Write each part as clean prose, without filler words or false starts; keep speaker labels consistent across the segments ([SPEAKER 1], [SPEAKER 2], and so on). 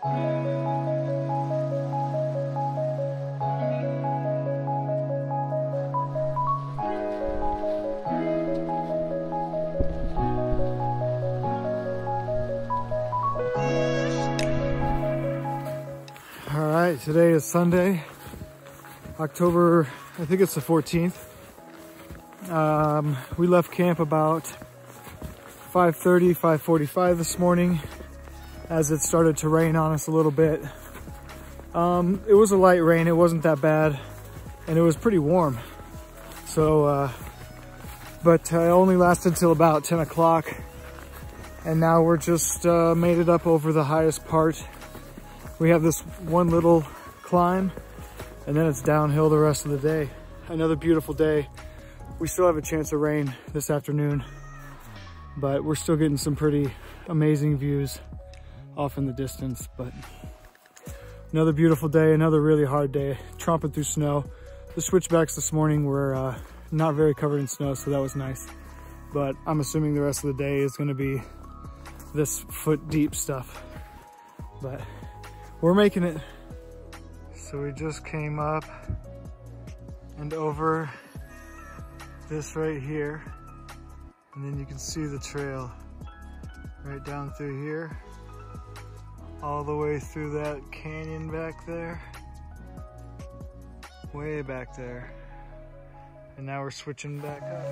[SPEAKER 1] All right, today is Sunday, October, I think it's the 14th. We left camp about 5:30, 5:45 this morning as it started to rain on us a little bit. It was a light rain, it wasn't that bad, and it was pretty warm. So, but it only lasted till about 10 o'clock, and now we're just made it up over the highest part. We have this one little climb, and then it's downhill the rest of the day. Another beautiful day. We still have a chance of rain this afternoon, but we're still getting some pretty amazing views off in the distance. But another beautiful day, another really hard day, tromping through snow. The switchbacks this morning were not very covered in snow, so that was nice. But I'm assuming the rest of the day is gonna be this foot deep stuff. But we're making it. So we just came up and over this right here, and then you can see the trail right down through here, all the way through that canyon back there, way back there. And now we're switching back up.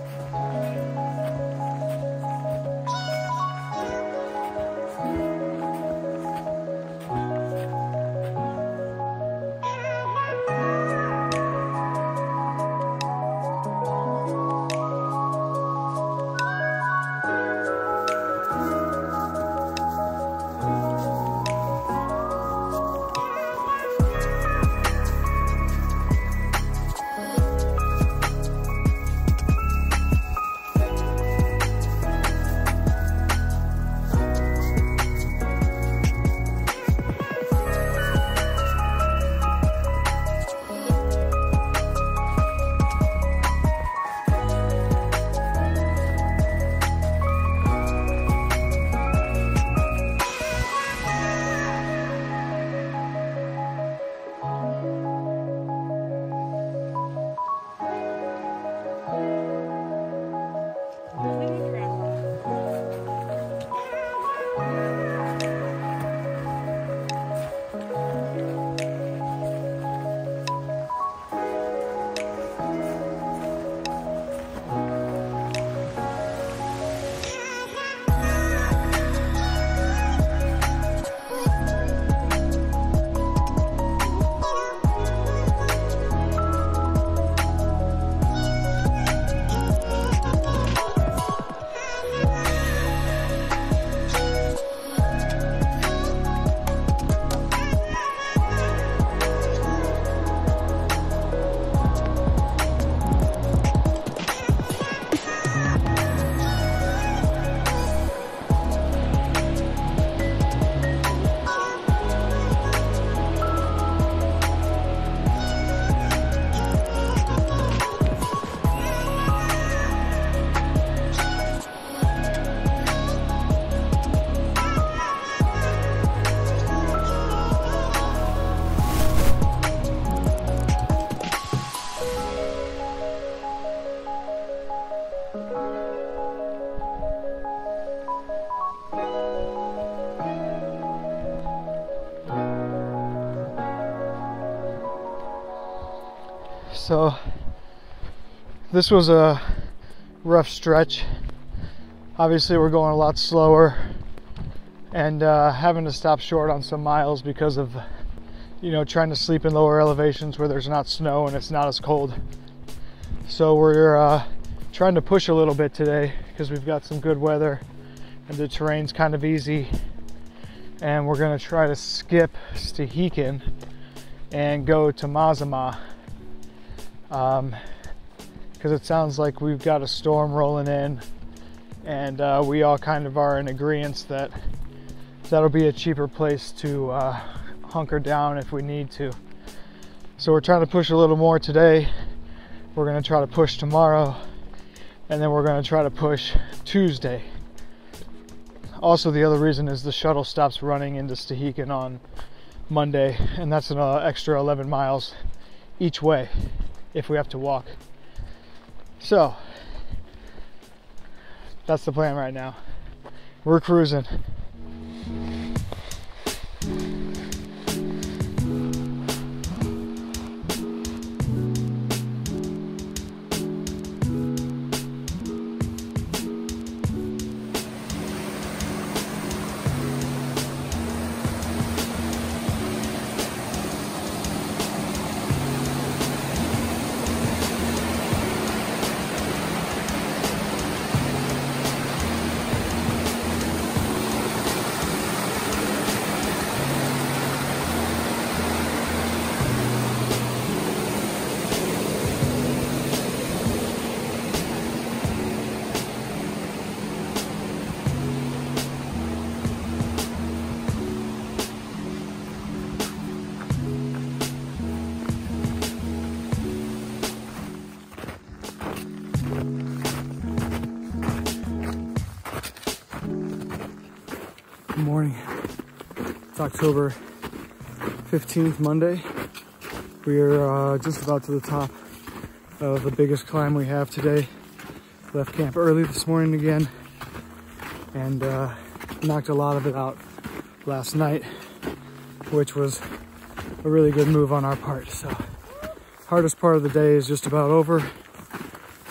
[SPEAKER 1] So this was a rough stretch. Obviously we're going a lot slower and having to stop short on some miles because of, you know, trying to sleep in lower elevations where there's not snow and it's not as cold. So we're trying to push a little bit today because we've got some good weather and the terrain's kind of easy. And we're gonna try to skip Stehekin and go to Mazama. Because it sounds like we've got a storm rolling in, and we all kind of are in agreement that that'll be a cheaper place to hunker down if we need to. So we're trying to push a little more today. We're going to try to push tomorrow, and then we're going to try to push Tuesday. Also, the other reason is the shuttle stops running into Stehekin on Monday, and that's an extra 11 miles each way if we have to walk. So that's the plan right now. We're cruising. Good morning. It's October 15th, Monday. We are just about to the top of the biggest climb we have today. Left camp early this morning again, and knocked a lot of it out last night, which was a really good move on our part. So hardest part of the day is just about over,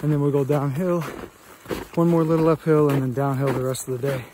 [SPEAKER 1] and then we'll go downhill, one more little uphill, and then downhill the rest of the day.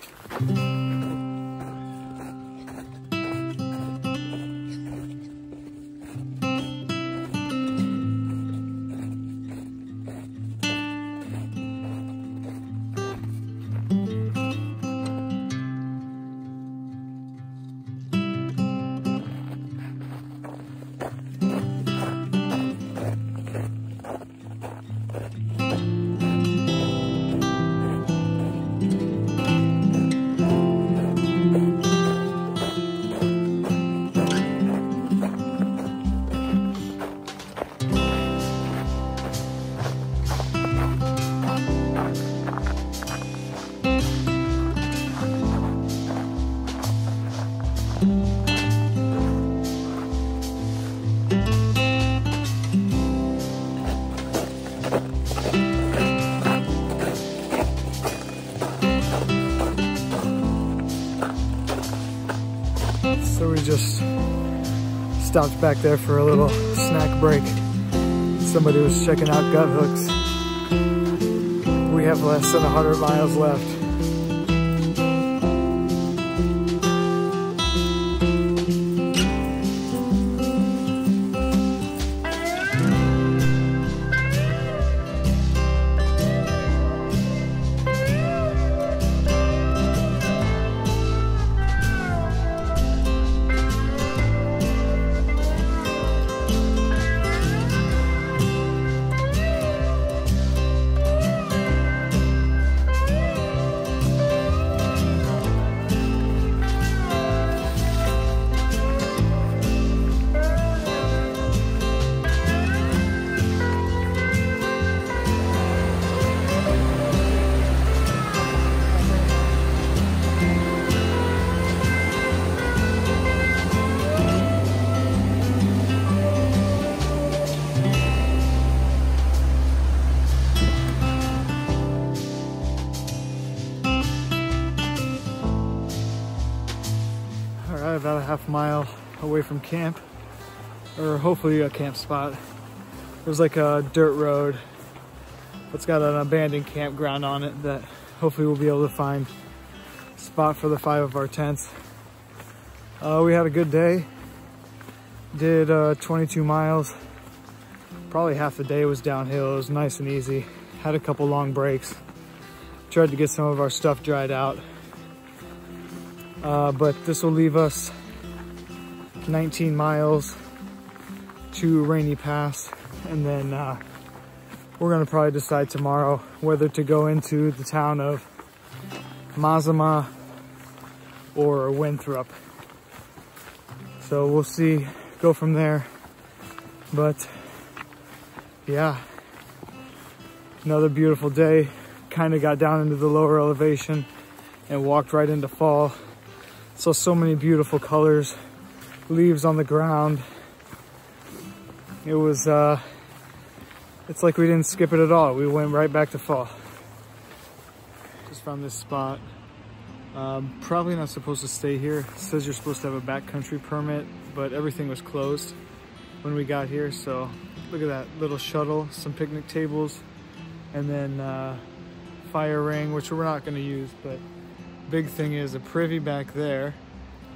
[SPEAKER 1] So we just stopped back there for a little snack break. Somebody was checking out gut hooks. We have less than 100 miles left. About a half mile away from camp, or hopefully a camp spot. There's like a dirt road that's got an abandoned campground on it that hopefully we'll be able to find a spot for the 5 of our tents. We had a good day. Did 22 miles. Probably half the day was downhill. It was nice and easy. Had a couple long breaks. Tried to get some of our stuff dried out. But this will leave us 19 miles to Rainy Pass, and then we're gonna probably decide tomorrow whether to go into the town of Mazama or Winthrop. So we'll see, go from there. But yeah, another beautiful day. Kind of got down into the lower elevation and walked right into fall. So many beautiful colors, leaves on the ground. It was, it's like we didn't skip it at all. We went right back to fall. Just found this spot. Probably not supposed to stay here. It says you're supposed to have a backcountry permit, but everything was closed when we got here. So look at that little shuttle, some picnic tables, and then fire ring, which we're not going to use, but big thing is a privy back there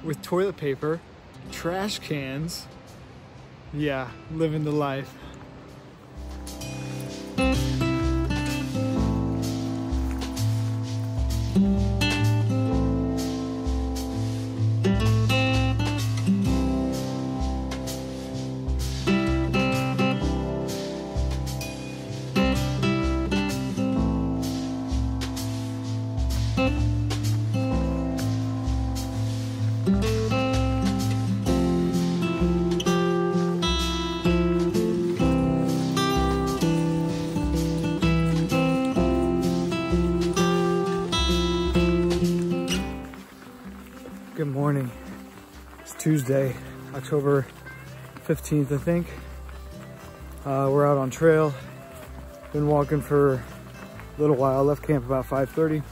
[SPEAKER 1] with toilet paper, trash cans. Yeah, living the life. Good morning. It's Tuesday, October 15th, I think. We're out on trail. Been walking for a little while. Left camp about 5:30.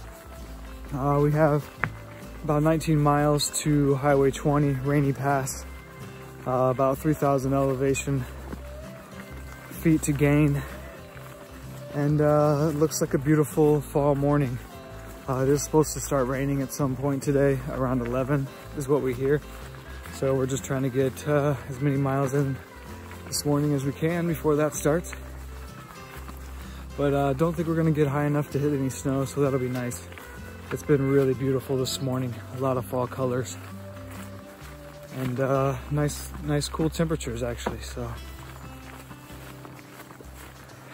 [SPEAKER 1] We have about 19 miles to Highway 20, Rainy Pass. About 3,000 elevation feet to gain. And it looks like a beautiful fall morning. It is supposed to start raining at some point today, around 11 is what we hear. So we're just trying to get as many miles in this morning as we can before that starts. But I don't think we're gonna get high enough to hit any snow, so that'll be nice. It's been really beautiful this morning, a lot of fall colors. And nice cool temperatures actually, so.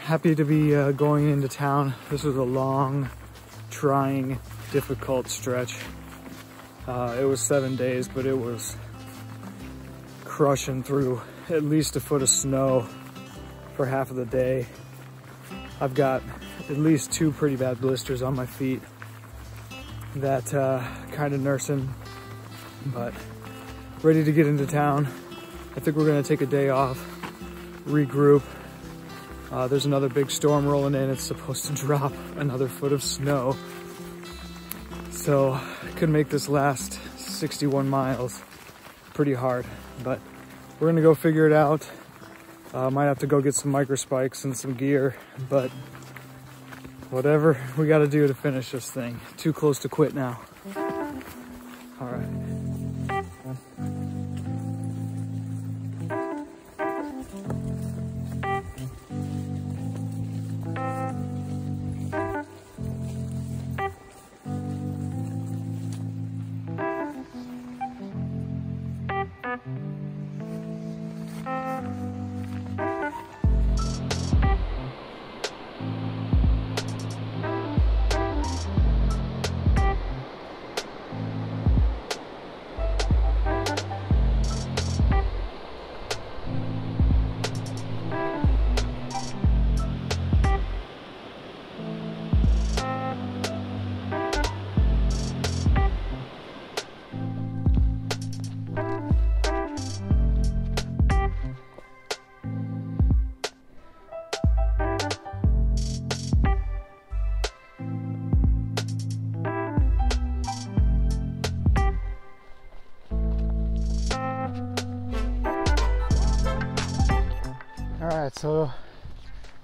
[SPEAKER 1] Happy to be going into town. This was a long, trying, difficult stretch. It was 7 days, but it was crushing through at least a foot of snow for half of the day. I've got at least 2 pretty bad blisters on my feet that kind of nursing, but ready to get into town. I think we're gonna take a day off, regroup. There's another big storm rolling in. It's supposed to drop another foot of snow. So I could make this last 61 miles pretty hard, but we're gonna go figure it out. Might have to go get some micro spikes and some gear, but whatever we gotta do to finish this thing. Too close to quit now. All right. All right, so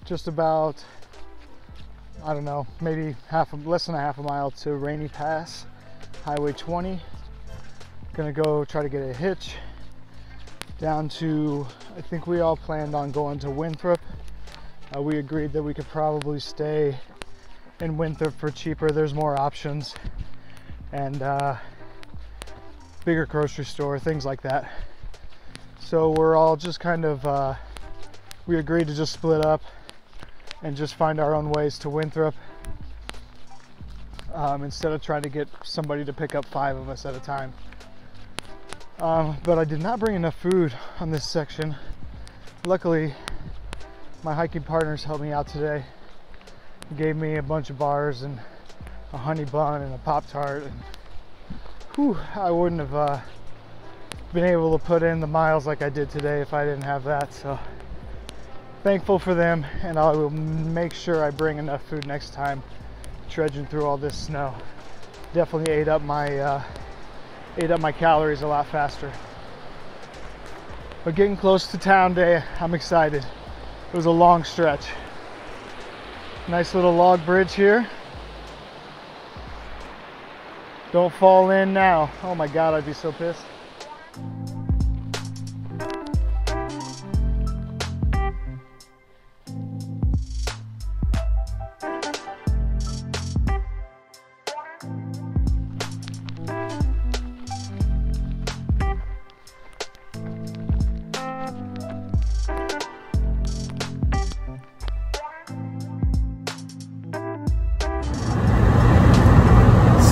[SPEAKER 1] just about, I don't know, maybe less than a half a mile to Rainy Pass, Highway 20. Gonna go try to get a hitch down to, I think we all planned on going to Winthrop. We agreed that we could probably stay in Winthrop for cheaper. There's more options and bigger grocery store, things like that. So we're all just kind of, we agreed to just split up and just find our own ways to Winthrop instead of trying to get somebody to pick up 5 of us at a time. But I did not bring enough food on this section. Luckily, my hiking partners helped me out today. Gave me a bunch of bars and a honey bun and a Pop-Tart. And, whew, I wouldn't have been able to put in the miles like I did today if I didn't have that. So thankful for them, and I will make sure I bring enough food next time. Trudging through all this snow definitely ate up my calories a lot faster. But getting close to town day, I'm excited. It was a long stretch. Nice little log bridge here. Don't fall in now. Oh my God, I'd be so pissed.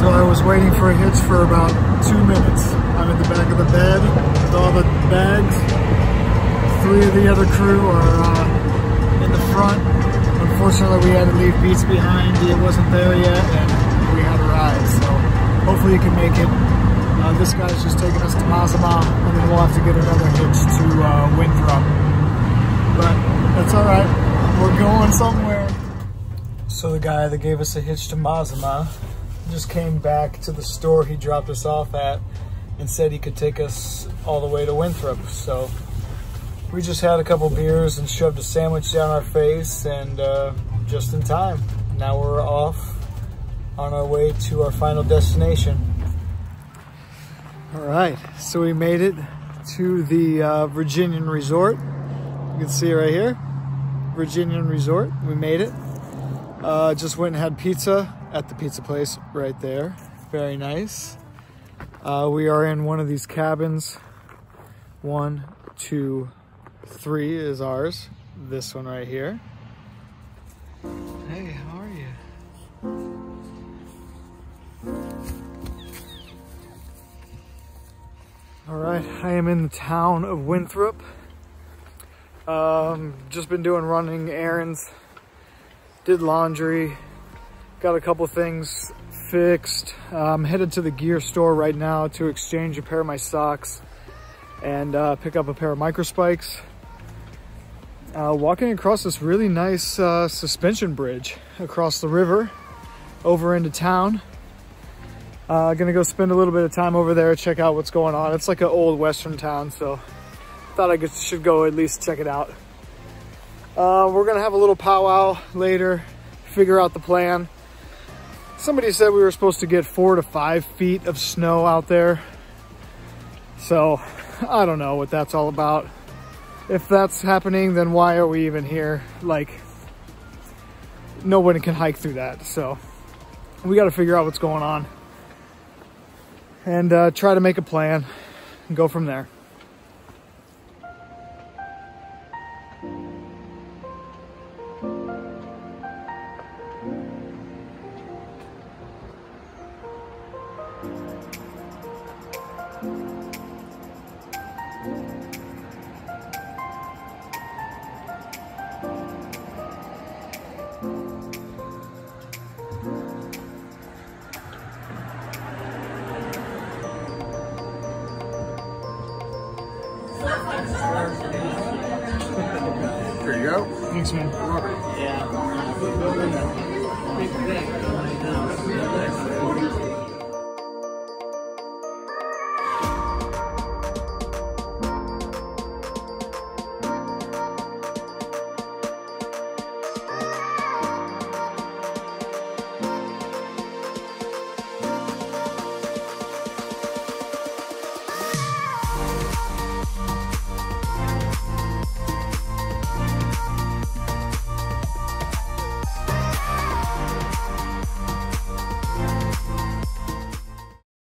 [SPEAKER 1] So I was waiting for a hitch for about 2 minutes. I'm in the back of the bed with all the bags. 3 of the other crew are in the front. Unfortunately, we had to leave Beats behind. It wasn't there yet, and we had a ride. So hopefully you can make it. This guy's just taking us to Mazama, and then we'll have to get another hitch to Winthrop. But that's all right. We're going somewhere. So the guy that gave us a hitch to Mazama just came back to the store he dropped us off at and said he could take us all the way to Winthrop. So we just had a couple beers and shoved a sandwich down our face, and just in time. Now we're off on our way to our final destination. All right, so we made it to the Virginian Resort. You can see it right here, Virginian Resort. We made it. Just went and had pizza at the pizza place right there. Very nice. We are in one of these cabins. 1, 2, 3 is ours. This one right here. Hey, how are you? All right, I am in the town of Winthrop. Just been doing running errands, did laundry, got a couple things fixed. I'm headed to the gear store right now to exchange a pair of my socks and pick up a pair of microspikes. Walking across this really nice suspension bridge across the river over into town. Gonna go spend a little bit of time over there, check out what's going on. It's like an old western town, so thought I should go at least check it out. We're gonna have a little powwow later, figure out the plan. Somebody said we were supposed to get 4 to 5 feet of snow out there. So I don't know what that's all about. If that's happening, then why are we even here? Like, no one can hike through that. So we got to figure out what's going on and try to make a plan and go from there.
[SPEAKER 2] There you go.
[SPEAKER 1] Thanks, man.
[SPEAKER 2] Yeah.